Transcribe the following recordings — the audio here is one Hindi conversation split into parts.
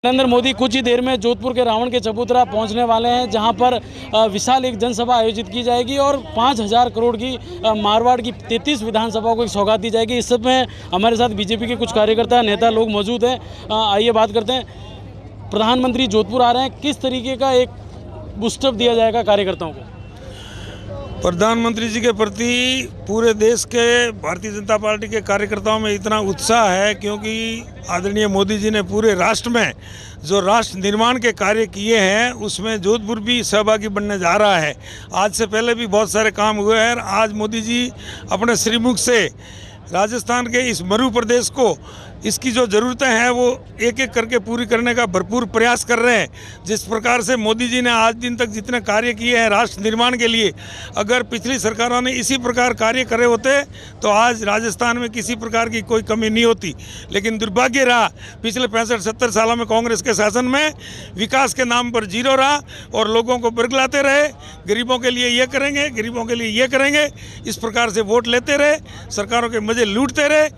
नरेंद्र मोदी कुछ ही देर में जोधपुर के रावण के चबूतरा पहुंचने वाले हैं, जहां पर विशाल एक जनसभा आयोजित की जाएगी और 5,000 करोड़ की मारवाड़ की 33 विधानसभाओं को एक सौगात दी जाएगी। इस समय हमारे साथ बीजेपी के कुछ कार्यकर्ता नेता लोग मौजूद हैं। आइए बात करते हैं। प्रधानमंत्री जोधपुर आ रहे हैं, किस तरीके का एक बूस्टअप दिया जाएगा कार्यकर्ताओं को? प्रधानमंत्री जी के प्रति पूरे देश के भारतीय जनता पार्टी के कार्यकर्ताओं में इतना उत्साह है, क्योंकि आदरणीय मोदी जी ने पूरे राष्ट्र में जो राष्ट्र निर्माण के कार्य किए हैं उसमें जोधपुर भी सहभागी बनने जा रहा है। आज से पहले भी बहुत सारे काम हुए हैं। आज मोदी जी अपने श्रीमुख से राजस्थान के इस मरु प्रदेश को इसकी जो ज़रूरतें हैं वो एक एक करके पूरी करने का भरपूर प्रयास कर रहे हैं। जिस प्रकार से मोदी जी ने आज दिन तक जितने कार्य किए हैं राष्ट्र निर्माण के लिए, अगर पिछली सरकारों ने इसी प्रकार कार्य करे होते तो आज राजस्थान में किसी प्रकार की कोई कमी नहीं होती। लेकिन दुर्भाग्य रहा, पिछले 65-70 सालों में कांग्रेस के शासन में विकास के नाम पर जीरो रहा और लोगों को बरगलाते रहे, गरीबों के लिए ये करेंगे, गरीबों के लिए ये करेंगे, इस प्रकार से वोट लेते रहे, सरकारों के मजे लूटते रहे।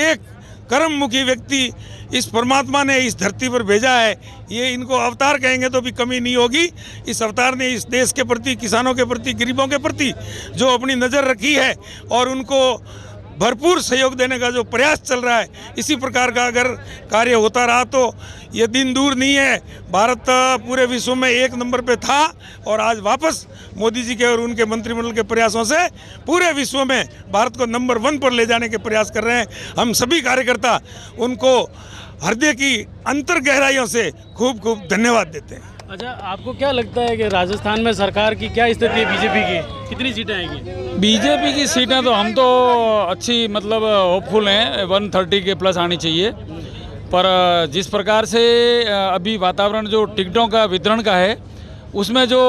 एक कर्ममुखी व्यक्ति इस परमात्मा ने इस धरती पर भेजा है, ये इनको अवतार कहेंगे तो भी कमी नहीं होगी। इस अवतार ने इस देश के प्रति, किसानों के प्रति, गरीबों के प्रति जो अपनी नज़र रखी है और उनको भरपूर सहयोग देने का जो प्रयास चल रहा है, इसी प्रकार का अगर कार्य होता रहा तो ये दिन दूर नहीं है। भारत पूरे विश्व में एक नंबर पे था और आज वापस मोदी जी के और उनके मंत्रिमंडल के प्रयासों से पूरे विश्व में भारत को नंबर 1 पर ले जाने के प्रयास कर रहे हैं। हम सभी कार्यकर्ता उनको हृदय की अंतर गहराइयों से खूब खूब धन्यवाद देते हैं। अच्छा, आपको क्या लगता है कि राजस्थान में सरकार की क्या स्थिति है? बीजेपी की कितनी सीटें आएंगी? बीजेपी की सीटें तो हम तो अच्छी मतलब होपफुल हैं, 130 के प्लस आनी चाहिए। पर जिस प्रकार से अभी वातावरण जो टिकटों का वितरण का है उसमें जो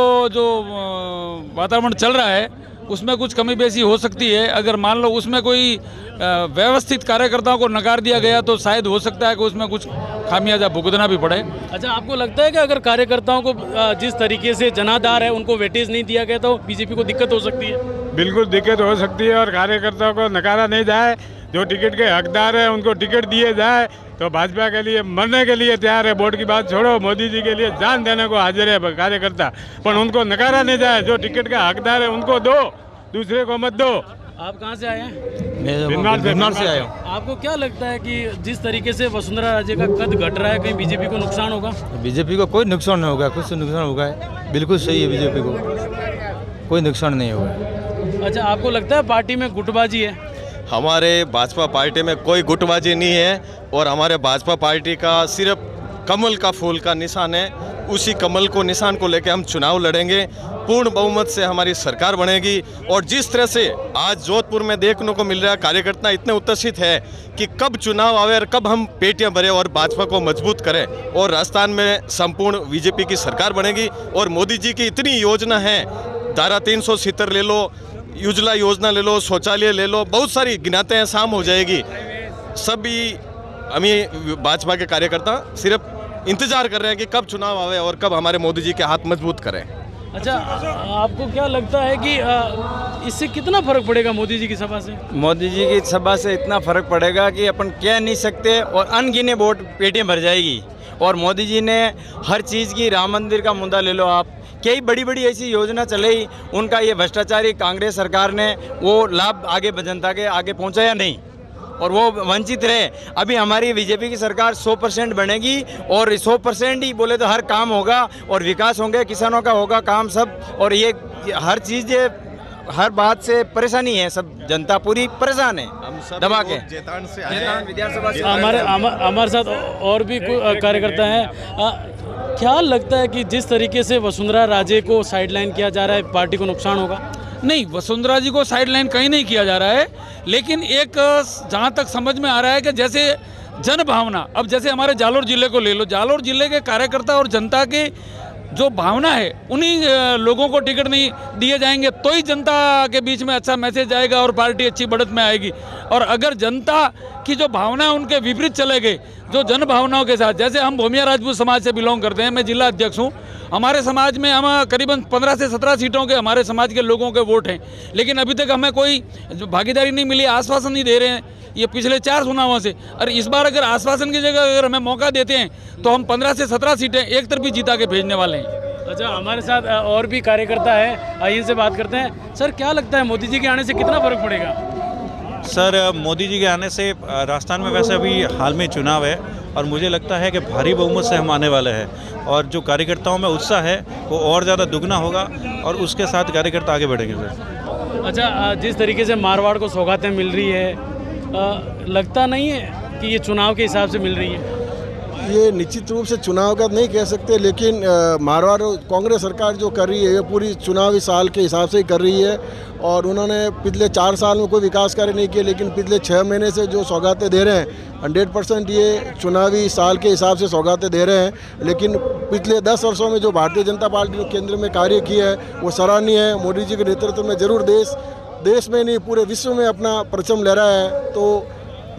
वातावरण चल रहा है उसमें कुछ कमी बेसी हो सकती है। अगर मान लो उसमें कोई व्यवस्थित कार्यकर्ताओं को नकार दिया गया तो शायद हो सकता है कि उसमें कुछ खामियाजा भुगतना भी पड़े। अच्छा, आपको लगता है कि अगर कार्यकर्ताओं को जिस तरीके से जनाधार है उनको वेटेज नहीं दिया गया तो बीजेपी को दिक्कत हो सकती है? बिल्कुल दिक्कत हो सकती है और कार्यकर्ताओं को नकारा नहीं जाए। जो टिकट के हकदार है उनको टिकट दिए जाए तो भाजपा के लिए मरने के लिए तैयार है। वोट की बात छोड़ो, मोदी जी के लिए जान देने को हाजिर है कार्यकर्ता, पर उनको नकारा नहीं जाए। जो टिकट का हकदार है उनको दो, दूसरे को मत दो। आप कहाँ से आए हैं? मैं से आया हूँ। आपको क्या लगता है कि जिस तरीके से वसुंधरा राजे का कद घट रहा है, कहीं बीजेपी को नुकसान होगा? बीजेपी को कोई नुकसान नहीं होगा, कुछ नुकसान होगा बिल्कुल सही है, बीजेपी को कोई नुकसान नहीं होगा। अच्छा, आपको लगता है पार्टी में गुटबाजी है? हमारे भाजपा पार्टी में कोई गुटबाजी नहीं है और हमारे भाजपा पार्टी का सिर्फ कमल का फूल का निशान है। उसी कमल को निशान को लेकर हम चुनाव लड़ेंगे। पूर्ण बहुमत से हमारी सरकार बनेगी। और जिस तरह से आज जोधपुर में देखने को मिल रहा है, कार्यकर्ता इतने उत्साहित है कि कब चुनाव आवे और कब हम पेटियां भरें और भाजपा को मजबूत करें और राजस्थान में संपूर्ण बीजेपी की सरकार बनेगी। और मोदी जी की इतनी योजना है, धारा 370 ले लो, उज्ज्वला योजना ले लो, शौचालय ले लो, बहुत सारी गिनाते हैं, शाम हो जाएगी। सभी हमें भाजपा के कार्यकर्ता सिर्फ इंतजार कर रहे हैं कि कब चुनाव आवे और कब हमारे मोदी जी के हाथ मजबूत करें। अच्छा, आपको क्या लगता है कि इससे कितना फर्क पड़ेगा मोदी जी की सभा से? मोदी जी की सभा से इतना फर्क पड़ेगा कि अपन कह नहीं सकते और अनगिने वोट पेटियां भर जाएगी। और मोदी जी ने हर चीज़ की, राम मंदिर का मुद्दा ले लो आप, कई बड़ी बड़ी ऐसी योजना चलाई, उनका ये भ्रष्टाचारी कांग्रेस सरकार ने वो लाभ आगे जनता के आगे पहुंचाया नहीं और वो वंचित रहे। अभी हमारी बीजेपी की सरकार 100% बनेगी और 100% ही बोले तो हर काम होगा और विकास होंगे, किसानों का होगा काम सब। और ये हर चीज़, ये हर बात से परेशानी है, सब जनता पूरी परेशान है दबा के। हमारे साथ और भी कार्यकर्ता हैं। क्या लगता है कि जिस तरीके से वसुंधरा राजे को साइडलाइन किया जा रहा है, पार्टी को नुकसान होगा? नहीं, वसुंधरा जी को साइडलाइन कहीं नहीं किया जा रहा है, लेकिन एक जहाँ तक समझ में आ रहा है कि जैसे जन भावना, अब जैसे हमारे जालोर जिले को ले लो, जालोर जिले के कार्यकर्ता और जनता के जो भावना है, उन्हीं लोगों को टिकट नहीं दिए जाएंगे तो ही जनता के बीच में अच्छा मैसेज आएगा और पार्टी अच्छी बढ़त में आएगी। और अगर जनता की जो भावना है उनके विपरीत चले गए, जो जन भावनाओं के साथ, जैसे हम भूमिया राजपूत समाज से बिलोंग करते हैं, मैं जिला अध्यक्ष हूँ, हमारे समाज में हम करीबन 15 से 17 सीटों के हमारे समाज के लोगों के वोट हैं, लेकिन अभी तक हमें कोई भागीदारी नहीं मिली, आश्वासन नहीं दे रहे हैं ये पिछले 4 चुनावों से। और इस बार अगर आश्वासन की जगह अगर हमें मौका देते हैं तो हम 15 से 17 सीटें एक तरफी जीता के भेजने वाले हैं। अच्छा, हमारे साथ और भी कार्यकर्ता है, आइए इनसे बात करते हैं। सर, क्या लगता है मोदी जी के आने से कितना फर्क पड़ेगा? सर, मोदी जी के आने से राजस्थान में वैसे अभी हाल में चुनाव है और मुझे लगता है कि भारी बहुमत से हम आने वाले हैं और जो कार्यकर्ताओं में उत्साह है वो और ज़्यादा दुगना होगा और उसके साथ कार्यकर्ता आगे बढ़ेंगे सर। अच्छा, जिस तरीके से मारवाड़ को सौगातें मिल रही है, लगता नहीं है कि ये चुनाव के हिसाब से मिल रही है? ये निश्चित रूप से चुनाव का नहीं कह सकते, लेकिन मारवाड़ कांग्रेस सरकार जो कर रही है ये पूरी चुनावी साल के हिसाब से ही कर रही है और उन्होंने पिछले 4 साल में कोई विकास कार्य नहीं किए, लेकिन पिछले 6 महीने से जो सौगातें दे रहे हैं 100% ये चुनावी साल के हिसाब से सौगातें दे रहे हैं। लेकिन पिछले 10 वर्षों में जो भारतीय जनता पार्टी ने केंद्र में कार्य किया है वो सराहनीय है। मोदी जी के नेतृत्व में जरूर देश में नहीं पूरे विश्व में अपना परचम लहरा है। तो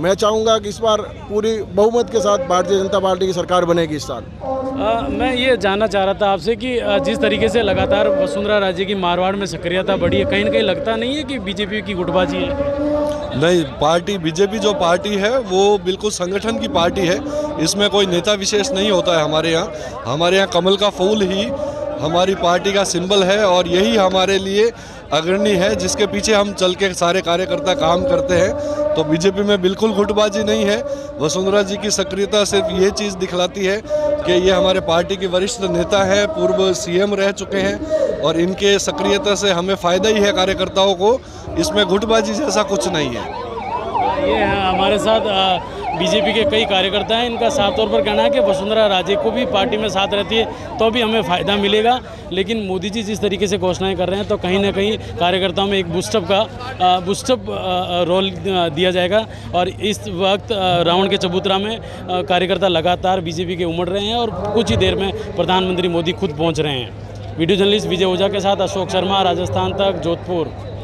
मैं चाहूँगा कि इस बार पूरी बहुमत के साथ भारतीय जनता पार्टी की सरकार बनेगी इस साल। मैं ये जानना चाह रहा था आपसे कि जिस तरीके से लगातार वसुंधरा राजे की मारवाड़ में सक्रियता बढ़ी है, कहीं ना कहीं लगता नहीं है कि बीजेपी की गुटबाजी है? नहीं, पार्टी बीजेपी जो पार्टी है वो बिल्कुल संगठन की पार्टी है, इसमें कोई नेता विशेष नहीं होता है। हमारे यहाँ कमल का फूल ही हमारी पार्टी का सिंबल है और यही हमारे लिए अग्रणी है जिसके पीछे हम चल के सारे कार्यकर्ता काम करते हैं। तो बीजेपी में बिल्कुल गुटबाजी नहीं है। वसुंधरा जी की सक्रियता सिर्फ ये चीज़ दिखलाती है कि ये हमारे पार्टी के वरिष्ठ नेता हैं, पूर्व सीएम रह चुके हैं और इनके सक्रियता से हमें फ़ायदा ही है कार्यकर्ताओं को। इसमें गुटबाजी जैसा कुछ नहीं है। ये हमारे साथ बीजेपी के कई कार्यकर्ता हैं, इनका साफ तौर पर कहना है कि वसुंधरा राजे को भी पार्टी में साथ रहती है तो भी हमें फ़ायदा मिलेगा। लेकिन मोदी जी जिस तरीके से घोषणाएं कर रहे हैं तो कहीं ना कहीं कार्यकर्ताओं में एक बूस्टअप रोल दिया जाएगा। और इस वक्त रावण के चबूतरा में कार्यकर्ता लगातार बीजेपी के उमड़ रहे हैं और कुछ ही देर में प्रधानमंत्री मोदी खुद पहुँच रहे हैं। वीडियो जर्नलिस्ट विजय ओझा के साथ अशोक शर्मा, राजस्थान तक, जोधपुर।